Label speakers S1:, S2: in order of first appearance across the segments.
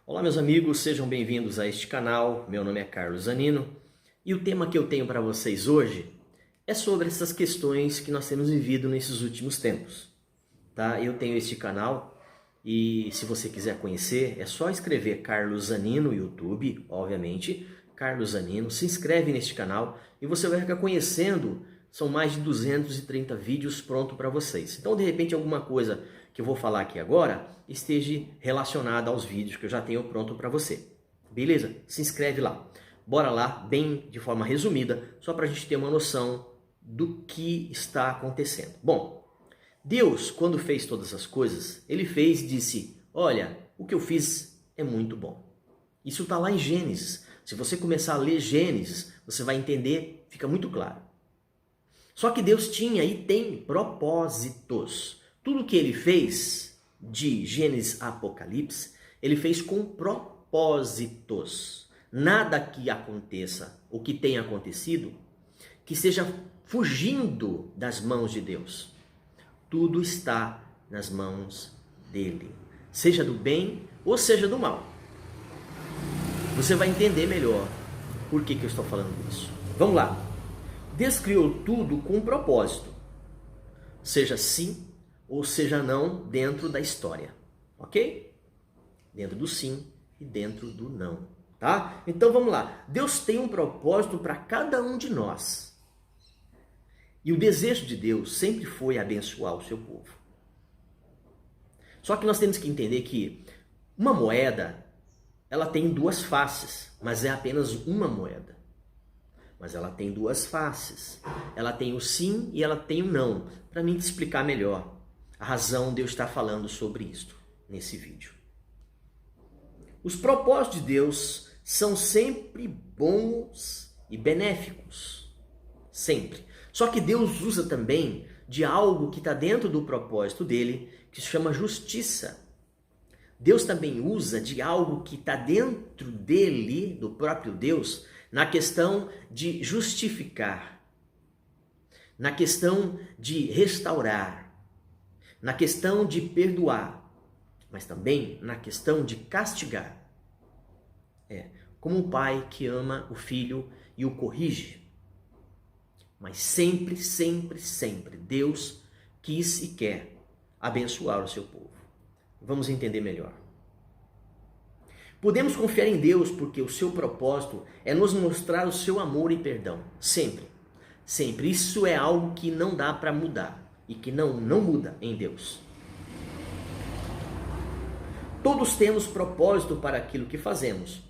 S1: Olá meus amigos, sejam bem-vindos a este canal. Meu nome é Carlos Zanino e o tema que eu tenho para vocês hoje é sobre essas questões que nós temos vivido nesses últimos tempos. Tá? Eu tenho este canal e se você quiser conhecer é só escrever Carlos Zanino no YouTube, obviamente, Carlos Zanino, se inscreve neste canal e você vai ficar conhecendo. São mais de 230 vídeos prontos para vocês. Então, de repente, alguma coisa que eu vou falar aqui agora esteja relacionada aos vídeos que eu já tenho pronto para você. Beleza? Se inscreve lá. Bora lá, bem de forma resumida, só para a gente ter uma noção do que está acontecendo. Bom, Deus, quando fez todas as coisas, Ele fez e disse, olha, o que eu fiz é muito bom. Isso está lá em Gênesis. Se você começar a ler Gênesis, você vai entender, fica muito claro. Só que Deus tinha e tem propósitos. Tudo que Ele fez, de Gênesis a Apocalipse, Ele fez com propósitos. Nada que aconteça, o que tenha acontecido, que seja fugindo das mãos de Deus. Tudo está nas mãos dEle. Seja do bem ou seja do mal. Você vai entender melhor por que eu estou falando disso. Vamos lá. Deus criou tudo com um propósito, seja sim ou seja não dentro da história, ok? Dentro do sim e dentro do não, tá? Então vamos lá, Deus tem um propósito para cada um de nós. E o desejo de Deus sempre foi abençoar o seu povo. Só que nós temos que entender que uma moeda, ela tem duas faces, mas é apenas uma moeda. Mas ela tem duas faces. Ela tem o sim e ela tem o não. Para mim te explicar melhor a razão de eu estar falando sobre isto nesse vídeo. Os propósitos de Deus são sempre bons e benéficos. Sempre. Só que Deus usa também de algo que está dentro do propósito dele, que se chama justiça. Deus também usa de algo que está dentro dele, do próprio Deus, na questão de justificar, na questão de restaurar, na questão de perdoar, mas também na questão de castigar. Como um pai que ama o filho e o corrige. Mas sempre, sempre, sempre Deus quis e quer abençoar o seu povo. Vamos entender melhor. Podemos confiar em Deus porque o seu propósito é nos mostrar o seu amor e perdão. Sempre. Sempre. Isso é algo que não dá para mudar e que não muda em Deus. Todos temos propósito para aquilo que fazemos.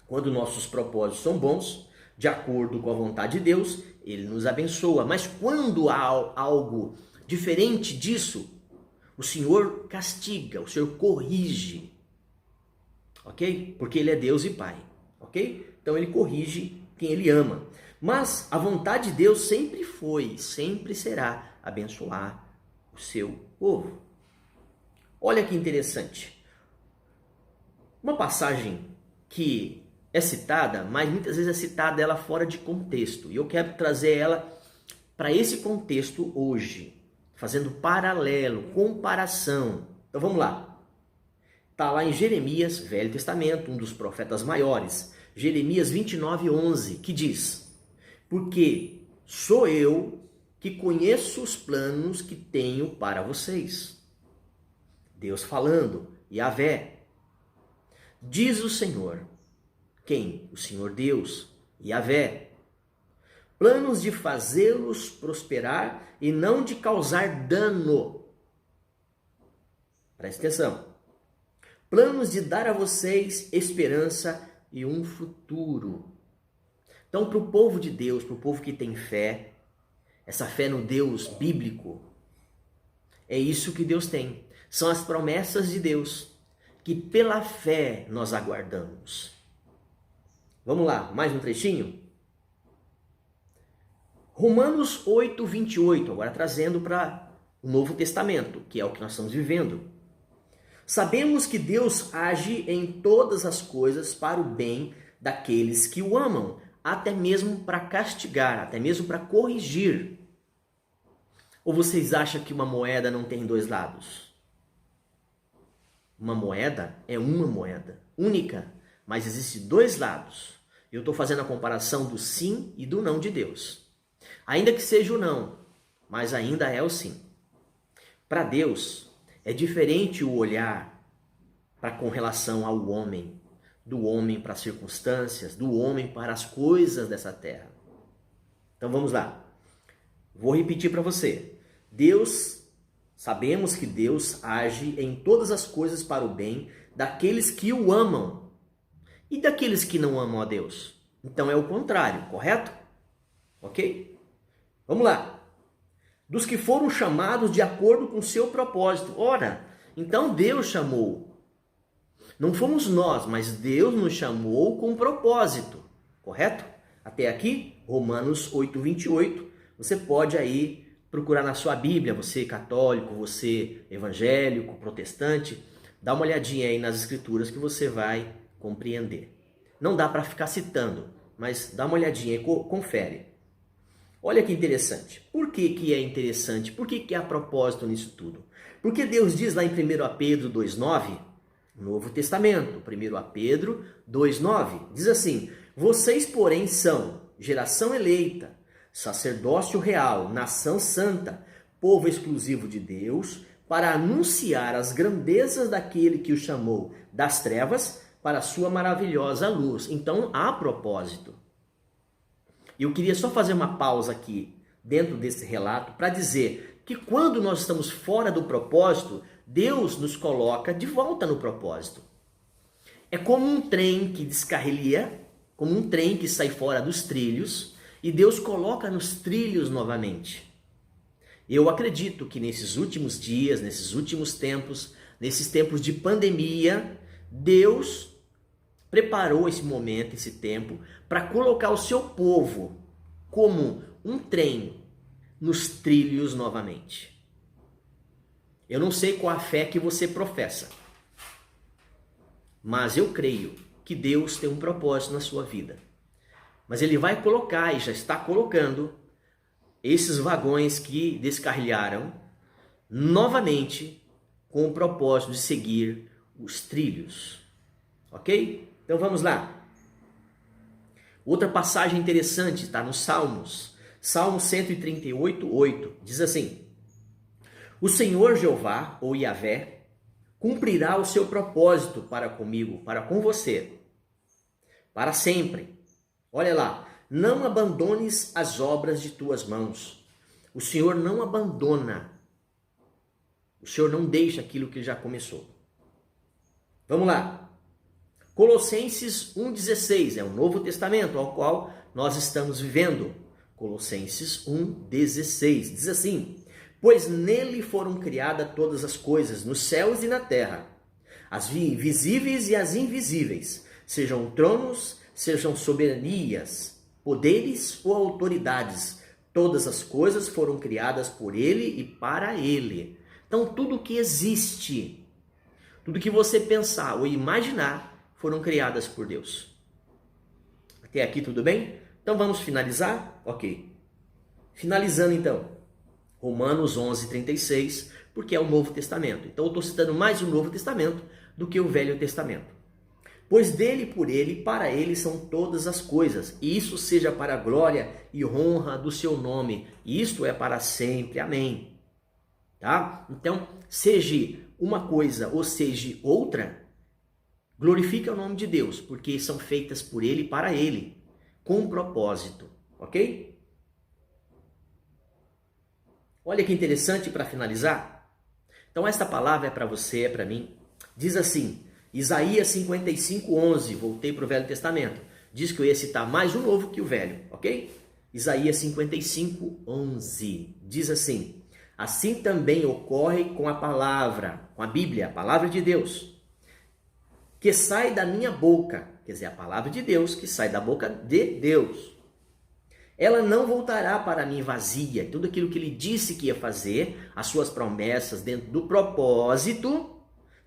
S1: Quando nossos propósitos são bons, de acordo com a vontade de Deus, Ele nos abençoa. Mas quando há algo diferente disso, o Senhor castiga, o Senhor corrige. Ok? Porque Ele é Deus e Pai. Ok? Então Ele corrige quem Ele ama. Mas a vontade de Deus sempre foi, sempre será abençoar o seu povo. Olha que interessante. Uma passagem que é citada, mas muitas vezes é citada ela fora de contexto. E eu quero trazer ela para esse contexto hoje. Fazendo paralelo, comparação. Então vamos lá. Está lá em Jeremias, Velho Testamento, um dos profetas maiores. Jeremias 29:11, que diz: porque sou eu que conheço os planos que tenho para vocês. Deus falando, Yahvé. Diz o Senhor. Quem? O Senhor Deus, Yahvé. Planos de fazê-los prosperar e não de causar dano. Preste atenção. Planos de dar a vocês esperança e um futuro. Então, para o povo de Deus, para o povo que tem fé, essa fé no Deus bíblico, é isso que Deus tem. São as promessas de Deus, que pela fé nós aguardamos. Vamos lá, mais um trechinho? Romanos 8:28, agora trazendo para o Novo Testamento, que é o que nós estamos vivendo. Sabemos que Deus age em todas as coisas para o bem daqueles que o amam, até mesmo para castigar, até mesmo para corrigir. Ou vocês acham que uma moeda não tem dois lados? uma moeda é uma moeda, única, mas existem dois lados. Eu estou fazendo a comparação do sim e do não de Deus. Ainda que seja o não, mas ainda é o sim. Para Deus, é diferente o olhar com relação ao homem, do homem para as circunstâncias, do homem para as coisas dessa terra. Então vamos lá. Vou repetir para você. Sabemos que Deus age em todas as coisas para o bem daqueles que o amam e daqueles que não amam a Deus. Então é o contrário, correto? Ok? Vamos lá. Dos que foram chamados de acordo com o seu propósito. Ora, então Deus chamou. Não fomos nós, mas Deus nos chamou com propósito, correto? Até aqui, Romanos 8:28. Você pode aí procurar na sua Bíblia, você católico, você evangélico, protestante, dá uma olhadinha aí nas escrituras que você vai compreender. Não dá para ficar citando, mas dá uma olhadinha e confere. Olha que interessante. Por que é interessante? Por que há propósito nisso tudo? Porque Deus diz lá em 1 Pedro 2:9, Novo Testamento, 1 Pedro 2:9, diz assim: vocês, porém, são geração eleita, sacerdócio real, nação santa, povo exclusivo de Deus, para anunciar as grandezas daquele que o chamou das trevas para a sua maravilhosa luz. Então, há propósito. Eu queria só fazer uma pausa aqui, dentro desse relato, para dizer que quando nós estamos fora do propósito, Deus nos coloca de volta no propósito. É como um trem que descarrilha, como um trem que sai fora dos trilhos, e Deus coloca nos trilhos novamente. Eu acredito que nesses últimos dias, nesses últimos tempos, nesses tempos de pandemia, Deus preparou esse momento, esse tempo, para colocar o seu povo como um trem nos trilhos novamente. Eu não sei qual a fé que você professa, mas eu creio que Deus tem um propósito na sua vida. Mas Ele vai colocar, e já está colocando, esses vagões que descarrilharam novamente com o propósito de seguir os trilhos. Ok? Então vamos lá. Outra passagem interessante está nos Salmos. Salmo 138:8 diz assim: o Senhor Jeová, ou Yahvé, cumprirá o seu propósito para comigo, para com você, para sempre. Olha lá, não abandones as obras de tuas mãos. O Senhor não abandona. O Senhor não deixa aquilo que já começou. Vamos lá. Colossenses 1:16 é o Novo Testamento ao qual nós estamos vivendo. Colossenses 1:16 diz assim: pois nele foram criadas todas as coisas, nos céus e na terra, as visíveis e as invisíveis, sejam tronos, sejam soberanias, poderes ou autoridades. Todas as coisas foram criadas por ele e para ele. Então tudo que existe, tudo que você pensar ou imaginar, foram criadas por Deus. Até aqui tudo bem? Então vamos finalizar? Ok. Finalizando então, Romanos 11:36, porque é o Novo Testamento. Então eu estou citando mais o Novo Testamento do que o Velho Testamento. Pois dele, por ele, para ele são todas as coisas, e isso seja para a glória e honra do seu nome, e isto é para sempre. Amém. Tá? Então, seja uma coisa ou seja outra, glorifica o nome de Deus, porque são feitas por ele e para ele, com um propósito, ok? Olha que interessante para finalizar. Então, esta palavra é para você, é para mim. Diz assim, Isaías 55:11, voltei para o Velho Testamento. Diz que eu ia citar mais o Novo que o Velho, ok? Isaías 55:11 diz assim: assim também ocorre com a palavra, com a Bíblia, a palavra de Deus, que sai da minha boca, quer dizer, a palavra de Deus que sai da boca de Deus. Ela não voltará para mim vazia. Tudo aquilo que ele disse que ia fazer, as suas promessas dentro do propósito,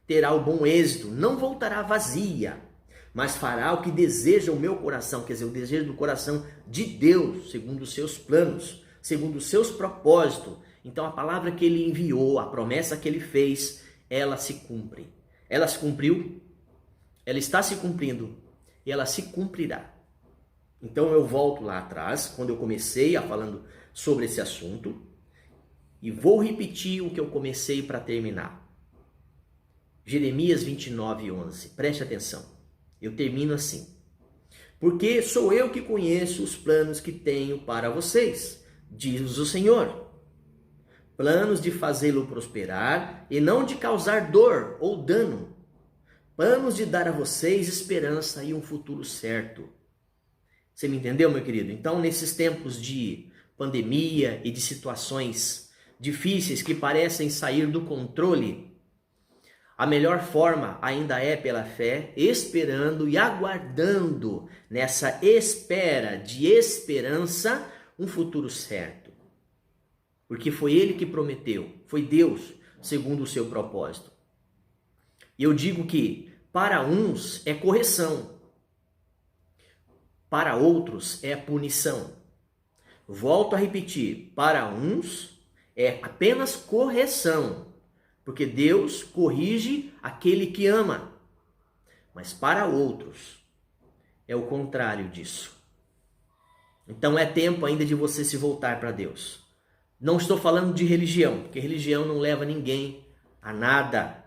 S1: terá o bom êxito, não voltará vazia, mas fará o que deseja o meu coração, quer dizer, o desejo do coração de Deus, segundo os seus planos, segundo os seus propósitos. Então a palavra que ele enviou, a promessa que ele fez, ela se cumpre. ela se cumpriu, ela está se cumprindo e ela se cumprirá. Então eu volto lá atrás, quando eu comecei falando sobre esse assunto, e vou repetir o que eu comecei para terminar. Jeremias 29:11, preste atenção. Eu termino assim. Porque sou eu que conheço os planos que tenho para vocês, diz o Senhor. Planos de fazê-lo prosperar e não de causar dor ou dano. Planos de dar a vocês esperança e um futuro certo. Você me entendeu, meu querido? Então, nesses tempos de pandemia e de situações difíceis que parecem sair do controle, a melhor forma ainda é pela fé, esperando e aguardando nessa espera de esperança um futuro certo. Porque foi Ele que prometeu, foi Deus, segundo o seu propósito. E eu digo que para uns é correção, para outros é punição. Volto a repetir, para uns é apenas correção, porque Deus corrige aquele que ama. Mas para outros é o contrário disso. Então é tempo ainda de você se voltar para Deus. Não estou falando de religião, porque religião não leva ninguém a nada.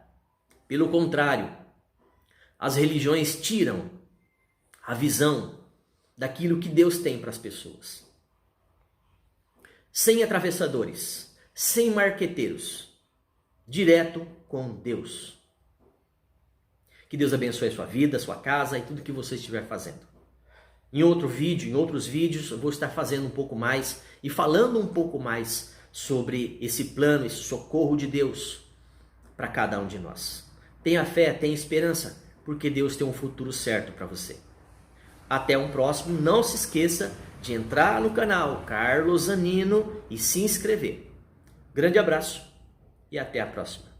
S1: Pelo contrário, as religiões tiram a visão daquilo que Deus tem para as pessoas. Sem atravessadores, sem marqueteiros, direto com Deus. Que Deus abençoe a sua vida, a sua casa e tudo que você estiver fazendo. Em outro vídeo, em outros vídeos, eu vou estar fazendo um pouco mais e falando um pouco mais sobre esse plano, esse socorro de Deus para cada um de nós. Tenha fé, tenha esperança, porque Deus tem um futuro certo para você. Até um próximo, não se esqueça de entrar no canal Carlos Zanino e se inscrever. Grande abraço e até a próxima.